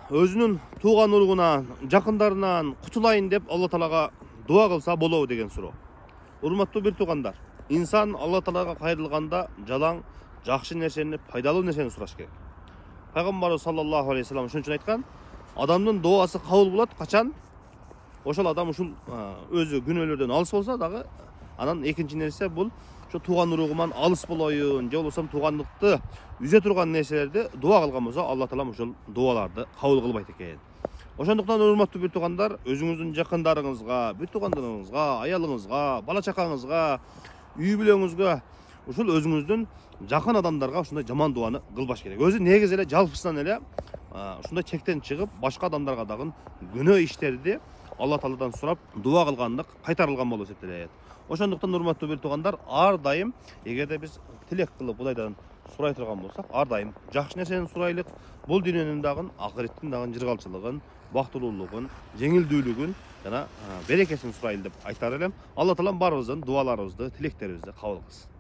өзүнүн тууган уругунан, жакындарынан кутулайын деп Алла Таалага дуа кылса болобу деген суроо. Урматтуу бир туугандар, инсан Алла Таалага кайрылганда жалаң жакшы нерсени, пайдалуу нерсени сураш керек. Пайгамбарыбыз саллаллаху алейхи вассалам ошон үчүн айткан, адамдын дуасы кабыл болот качан ошол адам ушул өзү күнөөлөрдөн алыс болсо дагы, анан экинчи нерсе бул ошо тууган уругуман алыс болоюн, же болбосо туугандыкты үзө турган нерселерди дуа кылган болсо, Алла Таалам ошол дуаларды кабыл кылбайт экен. Ошондуктан урматтуу бир туугандар, өзүңүздүн жакындарыңызга, бир туугандарыңызга, аялыңызга, бала чакаңызга, үй бүлөңүзгө, ушул өзүңүздүн жакын адамдарга ушундай жаман дуаны кылбаш керек. Өзү негизи эле жалпысынан эле ушундай чектен чыгып, башка адамдарга дагы күнөө иштерди Алла Тааладан сурап, дуа кылгандык кайтарылган болуп эсептелет. Ошондуктан урматтуу бир туугандар, ар дайым эгерде биз тилек кылып Кудайдан сурай турган болсак, ар дайым жакшы нерсени сурайлык. Бул дүйнөнүн дагы, акыреттин дагы жыргалчылыгын, бактылуулугун, жеңилдүүлүгүн жана берекесин сурайлы деп айтар элем. Алла Таалам баарыбыздын дуаларыбызды, тилектерибизди кабыл кылсын.